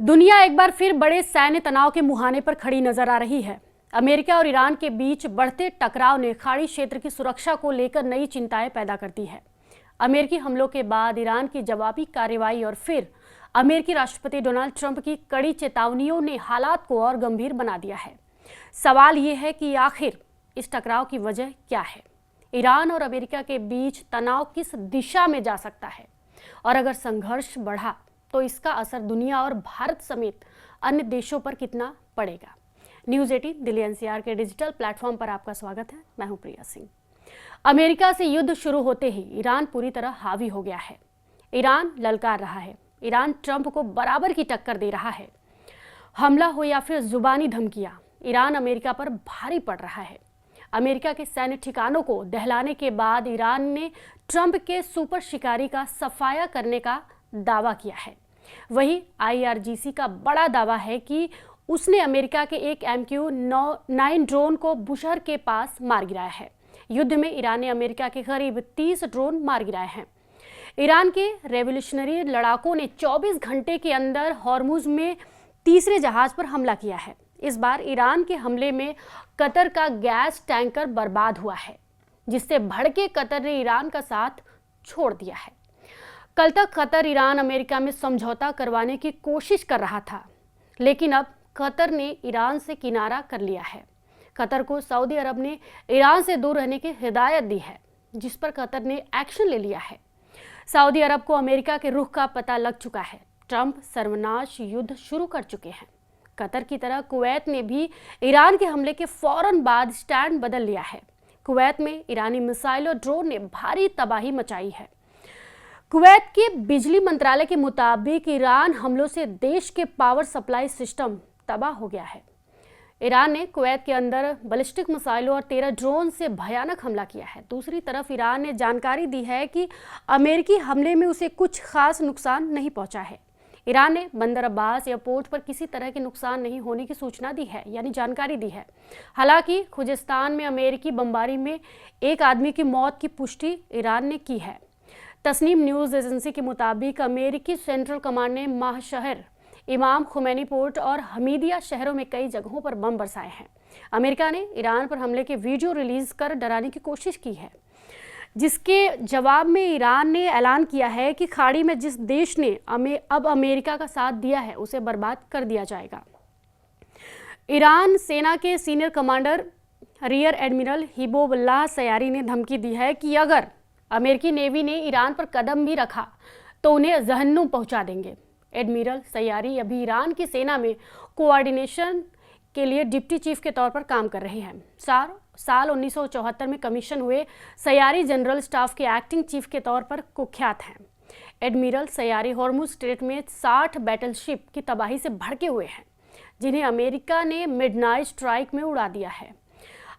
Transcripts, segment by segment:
दुनिया एक बार फिर बड़े सैन्य तनाव के मुहाने पर खड़ी नजर आ रही है। अमेरिका और ईरान के बीच बढ़ते टकराव ने खाड़ी क्षेत्र की सुरक्षा को लेकर नई चिंताएं पैदा कर दी है। अमेरिकी हमलों के बाद ईरान की जवाबी कार्रवाई और फिर अमेरिकी राष्ट्रपति डोनाल्ड ट्रंप की कड़ी चेतावनियों ने हालात को और गंभीर बना दिया है। सवाल ये है कि आखिर इस टकराव की वजह क्या है? ईरान और अमेरिका के बीच तनाव किस दिशा में जा सकता है और अगर संघर्ष बढ़ा तो इसका असर दुनिया और भारत समेत अन्य देशों पर कितना पड़ेगा? न्यूज़ 18 दिल्ली एनसीआर के डिजिटल प्लेटफॉर्म पर आपका स्वागत है। मैं हूं प्रिया सिंह। अमेरिका से युद्ध शुरू होते ही ईरान पूरी तरह हावी हो गया है। ईरान ललकार रहा है। ईरान ट्रंप को बराबर की टक्कर दे रहा है। हमला हो या फिर जुबानी धमकियां, ईरान अमेरिका पर भारी पड़ रहा है। अमेरिका के सैन्य ठिकानों को दहलाने के बाद ईरान ने ट्रंप के सुपर शिकारी का सफाया करने का दावा किया है। वहीं IRGC का बड़ा दावा है कि उसने अमेरिका के एक MQ-9 ड्रोन को बुशहर के पास मार गिराया है। युद्ध में ईरान ने अमेरिका के करीब 30 ड्रोन मार गिराए हैं। ईरान के रेवोल्यूशनरी लड़ाकों ने 24 घंटे के अंदर हॉर्मुज में तीसरे जहाज पर हमला किया है। इस बार ईरान के हमले में कतर का गैस टैंकर बर्बाद हुआ है, जिससे भड़के कतर ने ईरान का साथ छोड़ दिया है। कल तक कतर ईरान अमेरिका में समझौता करवाने की कोशिश कर रहा था, लेकिन अब कतर ने ईरान से किनारा कर लिया है। कतर को सऊदी अरब ने ईरान से दूर रहने की हिदायत दी है, जिस पर कतर ने एक्शन ले लिया है। सऊदी अरब को अमेरिका के रुख का पता लग चुका है। ट्रंप सर्वनाश युद्ध शुरू कर चुके हैं। कतर की तरह कुवैत ने भी ईरान के हमले के फौरन बाद स्टैंड बदल लिया है। कुवैत में ईरानी मिसाइल और ड्रोन ने भारी तबाही मचाई है। कुवैत के बिजली मंत्रालय के मुताबिक ईरान हमलों से देश के पावर सप्लाई सिस्टम तबाह हो गया है। ईरान ने कुवैत के अंदर बैलिस्टिक मिसाइलों और 13 ड्रोन से भयानक हमला किया है। दूसरी तरफ ईरान ने जानकारी दी है कि अमेरिकी हमले में उसे कुछ खास नुकसान नहीं पहुंचा है। ईरान ने बंदर अब्बास एयरपोर्ट पर किसी तरह के नुकसान नहीं होने की सूचना दी है, यानी जानकारी दी है। हालांकि खुजिस्तान में अमेरिकी बमबारी में एक आदमी की मौत की पुष्टि ईरान ने की है। तस्नीम न्यूज़ एजेंसी के मुताबिक अमेरिकी सेंट्रल कमांड ने माहशहर, इमाम खुमैनी पोर्ट और हमीदिया शहरों में कई जगहों पर बम बरसाए हैं। अमेरिका ने ईरान पर हमले के वीडियो रिलीज कर डराने की कोशिश की है, जिसके जवाब में ईरान ने ऐलान किया है कि खाड़ी में जिस देश ने अब अमेरिका का साथ दिया है उसे बर्बाद कर दिया जाएगा। ईरान सेना के सीनियर कमांडर रियर एडमिरल हिबोबुल्लाह सयारी ने धमकी दी है कि अगर अमेरिकी नेवी ने ईरान पर कदम भी रखा तो उन्हें जहन्नुम पहुंचा देंगे। एडमिरल सयारी अभी ईरान की सेना में कोऑर्डिनेशन के लिए डिप्टी चीफ के तौर पर काम कर रहे हैं। साल 1974 में कमीशन हुए सयारी जनरल स्टाफ के एक्टिंग चीफ के तौर पर कुख्यात हैं। एडमिरल सयारी हॉर्मुज स्ट्रेट में 60 बैटलशिप की तबाही से भड़के हुए हैं, जिन्हें अमेरिका ने मिडनाइट स्ट्राइक में उड़ा दिया है।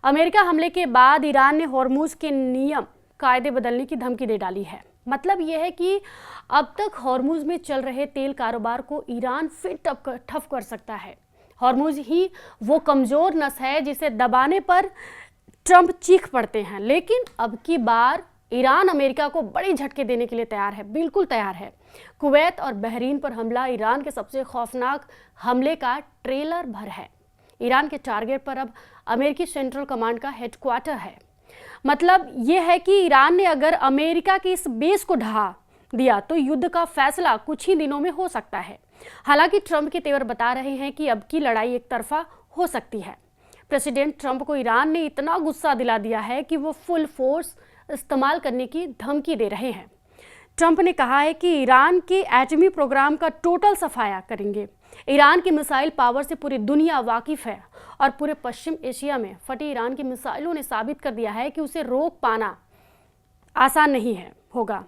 अमेरिका हमले के बाद ईरान ने हॉर्मुज के नियम कायदे बदलने की धमकी दे डाली है। मतलब यह है कि अब तक हॉर्मुज में चल रहे तेल कारोबार को ईरान फिर ठप कर सकता है। हॉर्मुज ही वो कमजोर नस है जिसे दबाने पर ट्रंप चीख पड़ते हैं, लेकिन अब की बार ईरान अमेरिका को बड़े झटके देने के लिए तैयार है, बिल्कुल तैयार है। कुवैत और बहरीन पर हमला ईरान के सबसे खौफनाक हमले का ट्रेलर भर है। ईरान के टारगेट पर अब अमेरिकी सेंट्रल कमांड का हेडक्वार्टर है। मतलब यह है कि ईरान ने अगर अमेरिका के इस बेस को ढहा दिया तो युद्ध का फैसला कुछ ही दिनों में हो सकता है। हालांकि ट्रंप के तेवर बता रहे हैं कि अब की लड़ाई एक तरफा हो सकती है। प्रेसिडेंट ट्रंप को ईरान ने इतना गुस्सा दिला दिया है कि वो फुल फोर्स इस्तेमाल करने की धमकी दे रहे हैं। ट्रंप ने कहा है कि ईरान के एटमी प्रोग्राम का टोटल सफाया करेंगे। ईरान की मिसाइल पावर से पूरी दुनिया वाकिफ है और पूरे पश्चिम एशिया में फटी ईरान की मिसाइलों ने साबित कर दिया है कि उसे रोक पाना आसान नहीं होगा।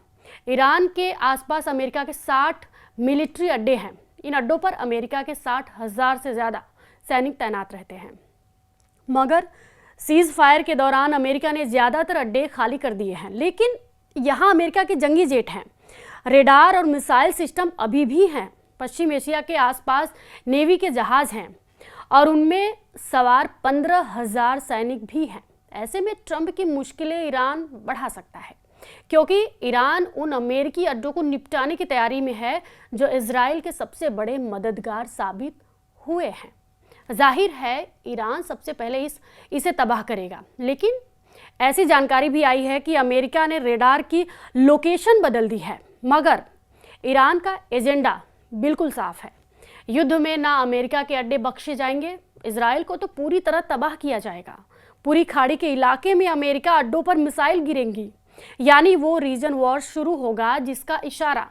ईरान के आसपास अमेरिका के 60 मिलिट्री अड्डे हैं। इन अड्डों पर अमेरिका के 60,000 से ज़्यादा सैनिक तैनात रहते हैं। मगर सीज फायर के दौरान अमेरिका ने ज़्यादातर अड्डे खाली कर दिए हैं, लेकिन यहाँ अमेरिका के जंगी जेट हैं, रेडार और मिसाइल सिस्टम अभी भी हैं। पश्चिम एशिया के आसपास नेवी के जहाज हैं और उनमें सवार 15,000 सैनिक भी हैं। ऐसे में ट्रंप की मुश्किलें ईरान बढ़ा सकता है। क्योंकि ईरान उन अमेरिकी अड्डों को निपटाने की तैयारी में है जो इजराइल के सबसे बड़े मददगार साबित हुए हैं। जाहिर है ईरान सबसे पहले इसे तबाह करेगा, लेकिन ऐसी जानकारी भी आई है कि अमेरिका ने रेडार की लोकेशन बदल दी है। मगर ईरान का एजेंडा बिल्कुल साफ है, युद्ध में ना अमेरिका के अड्डे बख्शे जाएंगे, इजराइल को तो पूरी तरह तबाह किया जाएगा। पूरी खाड़ी के इलाके में अमेरिका अड्डों पर मिसाइल गिरेंगी, यानी वो रीजन वॉर शुरू होगा जिसका इशारा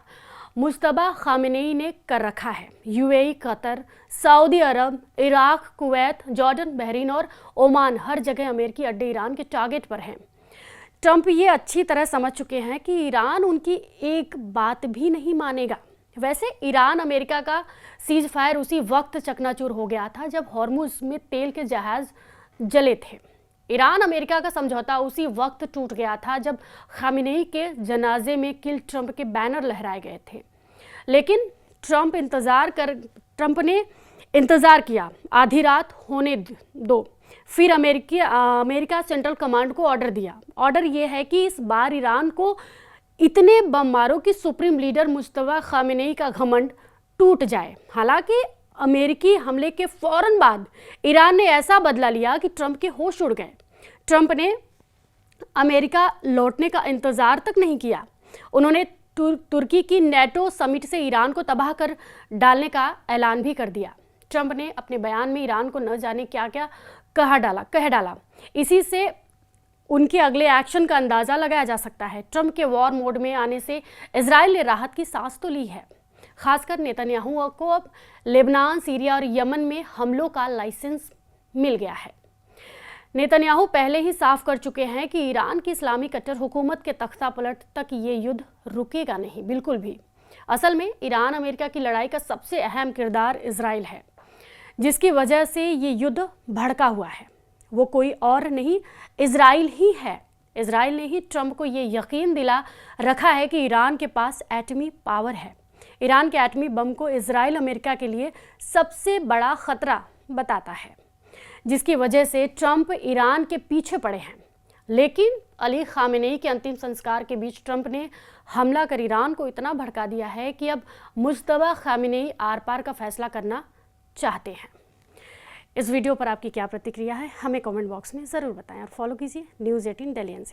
मुश्तबा खामेनेई ने कर रखा है। यूएई, कतर, सऊदी अरब, इराक, कुवैत, जॉर्डन, बहरीन और ओमान, हर जगह अमेरिकी अड्डे ईरान के टारगेट पर हैं। ट्रंप ये अच्छी तरह समझ चुके हैं कि ईरान उनकी एक बात भी नहीं मानेगा। वैसे ईरान अमेरिका का सीज फायर उसी वक्त चकनाचूर हो गया था जब हॉर्मुज में तेल के जहाज जले थे। ईरान अमेरिका का समझौता उसी वक्त टूट गया था जब खामेनेई के जनाजे में किल ट्रंप के बैनर लहराए गए थे। लेकिन ट्रंप ने इंतज़ार किया, आधी रात होने दो, फिर अमेरिका सेंट्रल कमांड को ऑर्डर दिया। ऑर्डर यह है कि इस बार ईरान को इतने बम मारो कि सुप्रीम लीडर मुश्तबा खामेनेई का घमंड टूट जाए। हालांकि अमेरिकी हमले के फौरन बाद ईरान ने ऐसा बदला लिया कि ट्रंप के होश उड़ गए। ट्रंप ने अमेरिका लौटने का इंतजार तक नहीं किया। उन्होंने तुर्की की नेटो समिट से ईरान को तबाह कर डालने का ऐलान भी कर दिया। ट्रंप ने अपने बयान में ईरान को न जाने क्या क्या कह डाला। इसी से उनके अगले एक्शन का अंदाजा लगाया जा सकता है। ट्रंप के वॉर मोड में आने से इजराइल ने राहत की सांस तो ली है। खासकर नेतन्याहू को अब लेबनान, सीरिया और यमन में हमलों का लाइसेंस मिल गया है। नेतन्याहू पहले ही साफ कर चुके हैं कि ईरान की इस्लामी कट्टर हुकूमत के तख्ता पलट तक ये युद्ध रुकेगा नहीं, बिल्कुल भी। असल में ईरान अमेरिका की लड़ाई का सबसे अहम किरदार इजराइल है, जिसकी वजह से ये युद्ध भड़का हुआ है। वो कोई और नहीं, इजराइल ही है। इजराइल ने ही ट्रंप को ये यकीन दिला रखा है कि ईरान के पास एटमी पावर है। ईरान के एटमी बम को इजराइल अमेरिका के लिए सबसे बड़ा खतरा बताता है, जिसकी वजह से ट्रंप ईरान के पीछे पड़े हैं। लेकिन अली खामेनेई के अंतिम संस्कार के बीच ट्रंप ने हमला कर ईरान को इतना भड़का दिया है कि अब मुश्तबा खामेनेई आर पार का फैसला करना चाहते हैं। इस वीडियो पर आपकी क्या प्रतिक्रिया है, हमें कमेंट बॉक्स में ज़रूर बताएं और फॉलो कीजिए न्यूज़ 18 दिल्ली से।